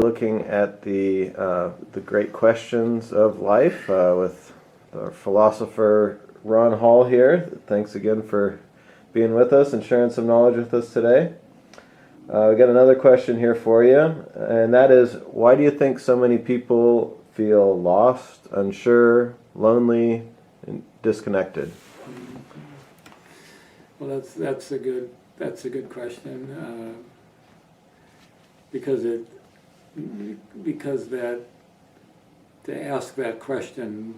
looking at the great questions of life with our philosopher Ron Hall here. Thanks again for being with us and sharing some knowledge with us today. We got another question here for you, and that is, why do you think so many people feel lost, unsure, lonely, and disconnected? Well, that's a good question, because that to ask that question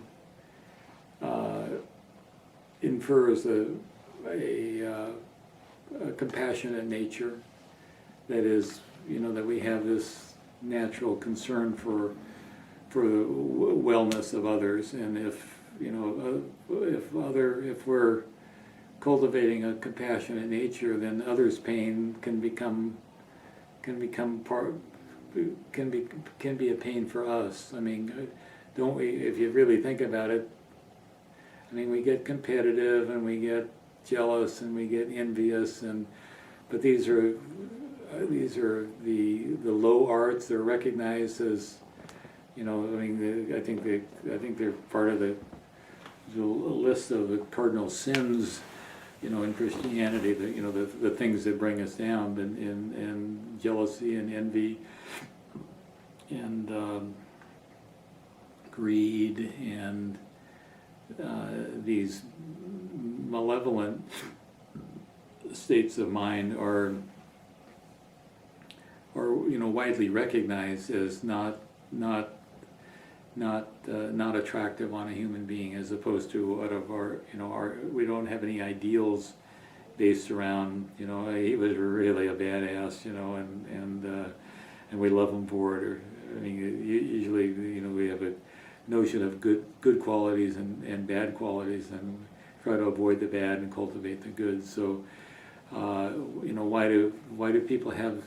infers a compassionate nature. That is, that we have this natural concern for the wellness of others, and if we're cultivating a compassionate nature, then others' pain can be a pain for us. I mean, don't we? If you really think about it, I mean, we get competitive and we get jealous and we get envious, but these are the low arts. They're recognized as, I mean, I think they're part of the list of the cardinal sins, in Christianity. The things that bring us down, and jealousy and envy and greed and these malevolent states of mind are widely recognized as not attractive on a human being, as opposed to out of our we don't have any ideals based around he was really a badass, and we love him for it. Or I mean, usually we have a notion of good qualities and bad qualities, and try to avoid the bad and cultivate the good. So why do people have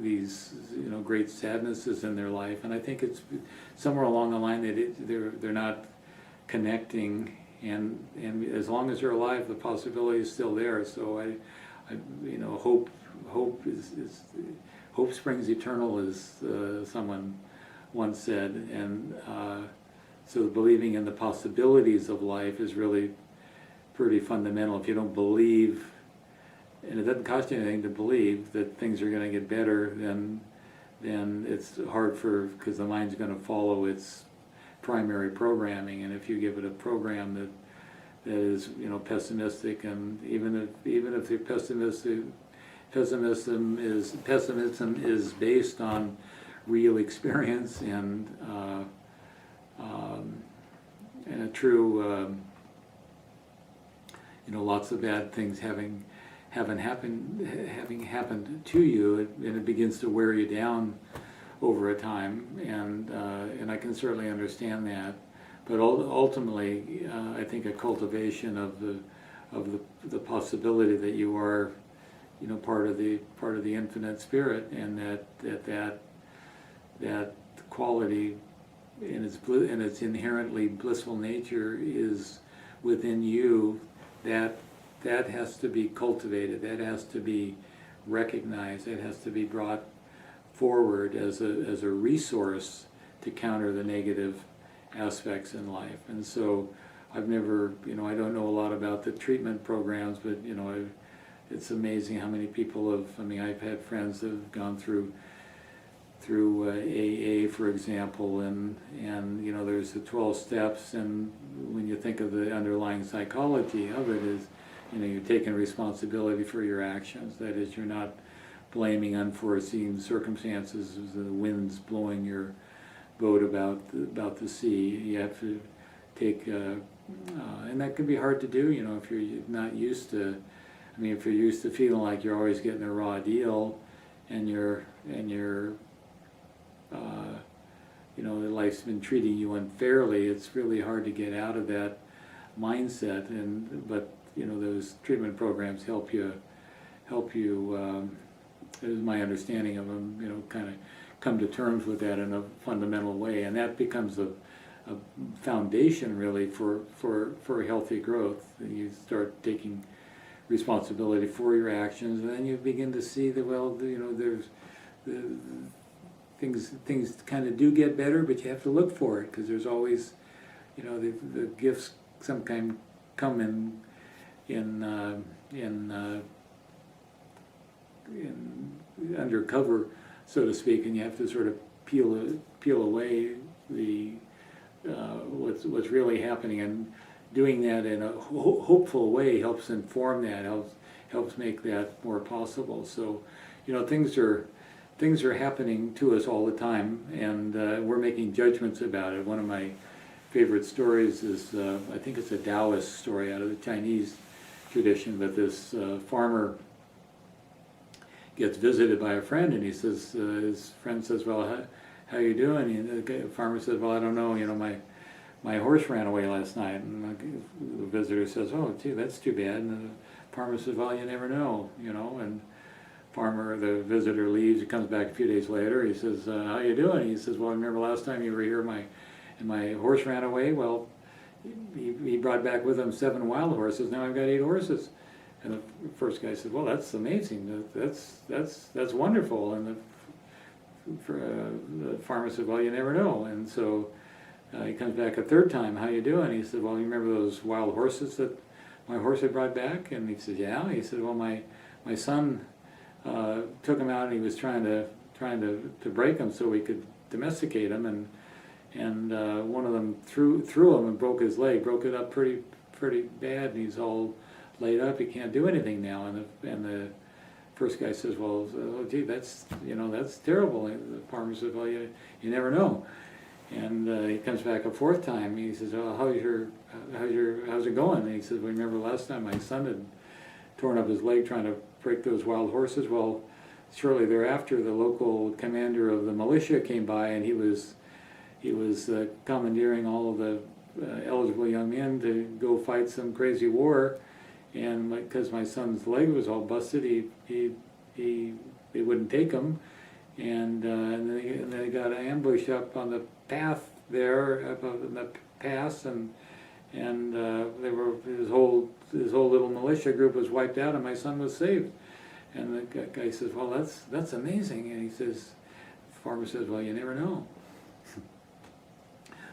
these great sadnesses in their life? And I think it's somewhere along the line that they're not connecting, and as long as they're alive, the possibility is still there. So I hope springs eternal, as someone once said, and so believing in the possibilities of life is really pretty fundamental. If you don't believe, and it doesn't cost you anything to believe that things are going to get better, then it's hard because the mind's going to follow its primary programming. And if you give it a program that is pessimistic, and even if the pessimism is based on real experience and a true lots of bad things having happened to you, and it begins to wear you down over a time, and I can certainly understand that. But ultimately, I think a cultivation of the possibility that you are, part of the infinite spirit, and that quality in its inherently blissful nature is within you. That has to be cultivated. That has to be recognized. It has to be brought forward as a resource to counter the negative aspects in life. And so I've never, I don't know a lot about the treatment programs, but it's amazing how many people have. I mean, I've had friends that have gone through AA, for example, and there's the 12 steps, and when you think of the underlying psychology of it is, you're taking responsibility for your actions. That is, you're not blaming unforeseen circumstances, the winds blowing your boat about the sea. You have to take, and that can be hard to do, if you're not used to. I mean, if you're used to feeling like you're always getting a raw deal, and life's been treating you unfairly, it's really hard to get out of that mindset. But those treatment programs help you. Is my understanding of them. Kind of come to terms with that in a fundamental way, and that becomes a foundation really for healthy growth. And you start taking responsibility for your actions, and then you begin to see that there's things kind of do get better, but you have to look for it, because there's always, the gifts sometimes come in undercover, so to speak, and you have to sort of peel away the what's really happening, and doing that in a hopeful way helps inform that, helps make that more possible. So, things are happening to us all the time, and we're making judgments about it. One of my favorite stories is, I think it's a Taoist story out of the Chinese tradition, but this farmer gets visited by a friend, and he says, his friend says, well, how you doing? And the farmer says, well, I don't know, my horse ran away last night. And the visitor says, oh, gee, that's too bad. And the farmer says, well, you never know, and the visitor leaves. He comes back a few days later. He says, how you doing? He says, well, I remember last time you were here, my horse ran away. Well, he brought back with him 7 wild horses. Now I've got 8 horses. And the first guy said, well, that's amazing. That's wonderful. And the farmer said, well, you never know. And so he comes back a third time. How you doing? He said, well, you remember those wild horses that my horse had brought back? And he said, yeah. He said, well, my son took them out, and he was trying to break them so we could domesticate them, and one of them threw him and broke his leg, broke it up pretty bad, and he's all laid up. He can't do anything now. And the first guy says, well, oh, gee, that's terrible. And the farmer says, well, you never know. And he comes back a fourth time. He says, oh, how's it going? And he says, well, remember last time my son had torn up his leg trying to break those wild horses? Well, shortly thereafter, the local commander of the militia came by, and he was commandeering all of the eligible young men to go fight some crazy war. And because my son's leg was all busted, they wouldn't take him. And then they got ambushed up on the path there, up in the pass, and his whole little militia group was wiped out, and my son was saved. And the guy says, well, that's amazing. And the farmer says, well, you never know.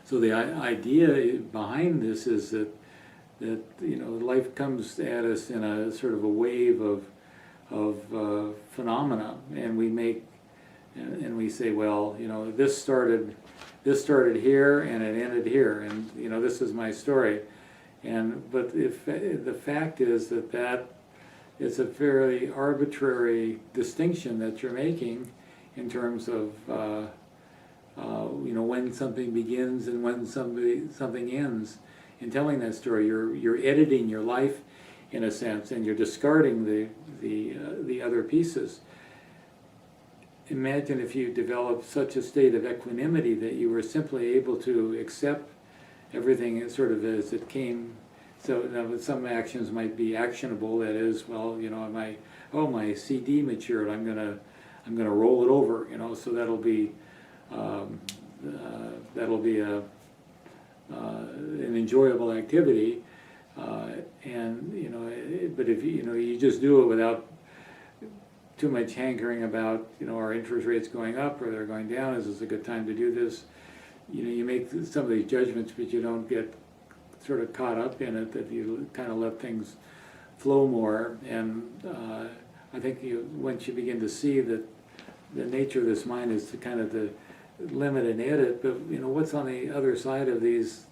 So the idea behind this is that life comes at us in a sort of a wave of phenomena, and we say, well, this started here and it ended here, and this is my story. But if the fact is that it's a fairly arbitrary distinction that you're making in terms of when something begins and when something ends. In telling that story, you're editing your life in a sense, and you're discarding the other pieces. Imagine if you developed such a state of equanimity that you were simply able to accept everything sort of as it came. So some actions might be actionable. That is, well, my CD matured. I'm gonna roll it over. So that'll be an enjoyable activity. But if you just do it without too much hankering about our interest rates going up or they're going down, is this a good time to do this? You make some of these judgments, but you don't get sort of caught up in it, that you kind of let things flow more. And I think once you begin to see that the nature of this mind is to kind of to limit and edit, but what's on the other side of these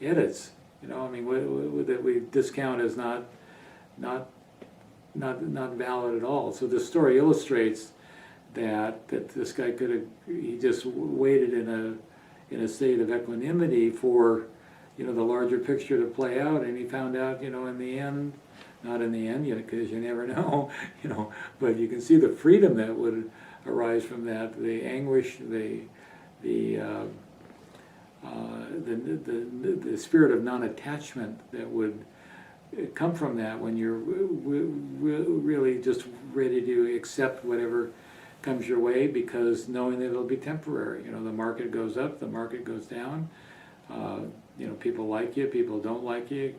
edits? What that we discount as not valid at all. So this story illustrates that this guy he just waited in a state of equanimity for the larger picture to play out, and he found out in the end, not in the end yet, because you never know, but you can see the freedom that would arise from that, the anguish, the spirit of non-attachment that would come from that when you're really just ready to accept whatever comes your way, because knowing that it'll be temporary. The market goes up, the market goes down. People like you, people don't like you.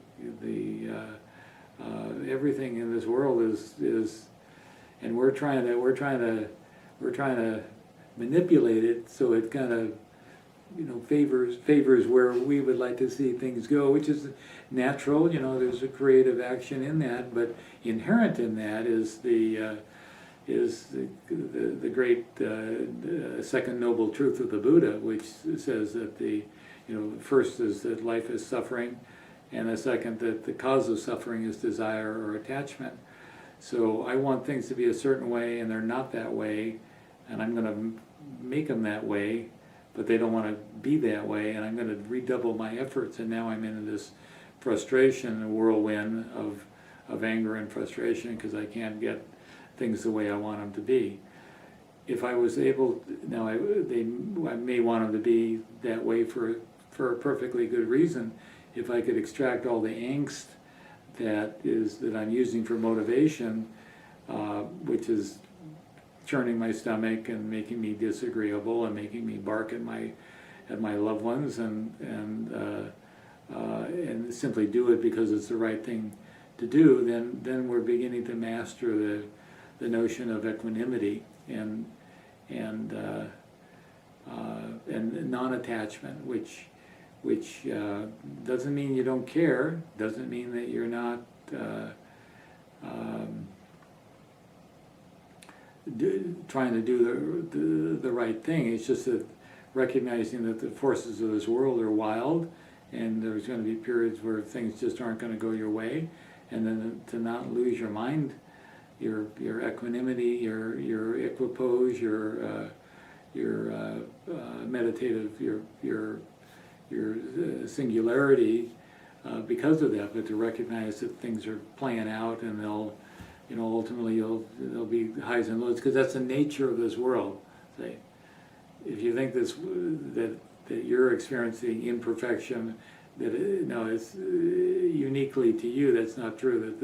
Everything in this world is, and we're trying to manipulate it so it kind of, favors where we would like to see things go, which is natural. There's a creative action in that, but inherent in that is the great second noble truth of the Buddha, which says that first is that life is suffering, and the second that the cause of suffering is desire or attachment. So I want things to be a certain way, and they're not that way, and I'm going to make them that way, but they don't want to be that way, and I'm going to redouble my efforts, and now I'm into this frustration, a whirlwind of anger and frustration because I can't get things the way I want them to be. If I was able, I may want them to be that way for a perfectly good reason. If I could extract all the angst that I'm using for motivation, which is churning my stomach and making me disagreeable and making me bark at my loved ones and simply do it because it's the right thing to do, then we're beginning to master the notion of equanimity and non-attachment, which doesn't mean you don't care, doesn't mean that you're not trying to do the right thing. It's just that recognizing that the forces of this world are wild, and there's going to be periods where things just aren't going to go your way, and then to not lose your mind, your equanimity, your equipoise, your meditative, your singularity, because of that, but to recognize that things are playing out, and they'll, ultimately there'll be highs and lows, because that's the nature of this world. Say, if you think that you're experiencing imperfection, that it's uniquely to you, that's not true. That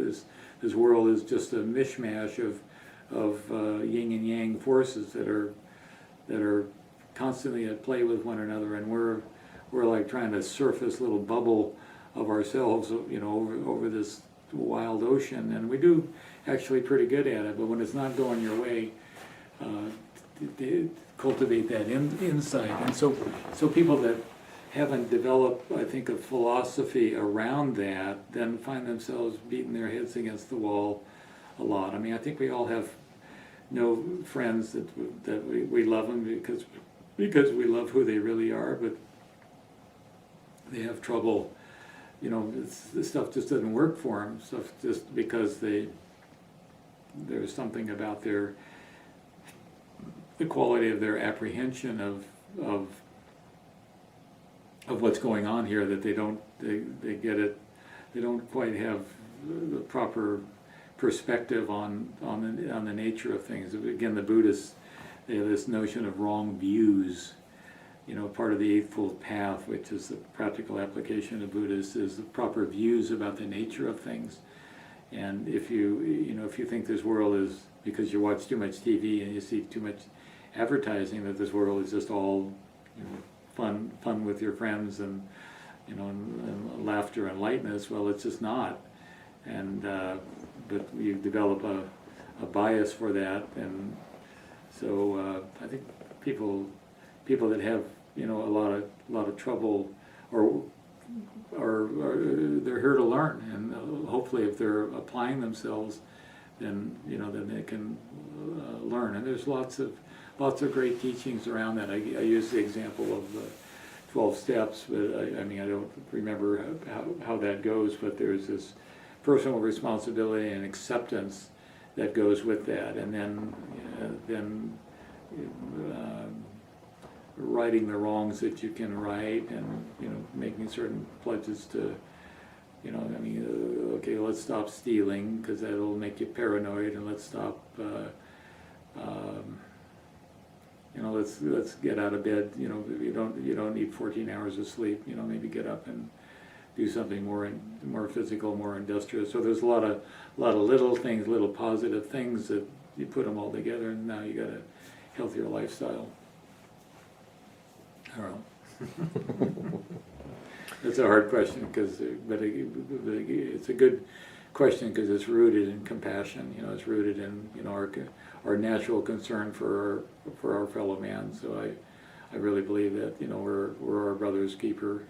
this world is just a mishmash of yin and yang forces that are constantly at play with one another, and we're like trying to surf this little bubble of ourselves, over this wild ocean, and we do actually pretty good at it. But when it's not going your way, cultivate that insight. And so people that haven't developed, I think, a philosophy around that, then find themselves beating their heads against the wall a lot. I mean, I think we all have friends that we love them because we love who they really are, but they have trouble. This stuff just doesn't work for them. Stuff just because there's something about the quality of their apprehension of what's going on here, that they get it. They don't quite have the proper perspective on the nature of things. Again, the Buddhists, they have this notion of wrong views. Part of the Eightfold Path, which is the practical application of Buddhists, is the proper views about the nature of things. And if you think this world is, because you watch too much TV and you see too much advertising, that this world is just all fun with your friends and and laughter and lightness, well, it's just not. And but you develop a bias for that, and so I think people that have a lot of trouble, or they're here to learn, and hopefully if they're applying themselves, then then they can learn. And there's lots of great teachings around that. I use the example of the 12 steps, but I don't remember how that goes, but there's this personal responsibility and acceptance that goes with that, and then righting the wrongs that you can right, and making certain pledges to okay, let's stop stealing because that'll make you paranoid, and let's stop let's get out of bed. You don't need 14 hours of sleep. Maybe get up and do something more physical, more industrious. So there's a lot of little things, little positive things that you put them all together, and now you got a healthier lifestyle. I don't know. That's a hard question, but it's a good question because it's rooted in compassion. You know, it's rooted in, you know, our natural concern for our fellow man. So I really believe that, you know, we're our brother's keeper,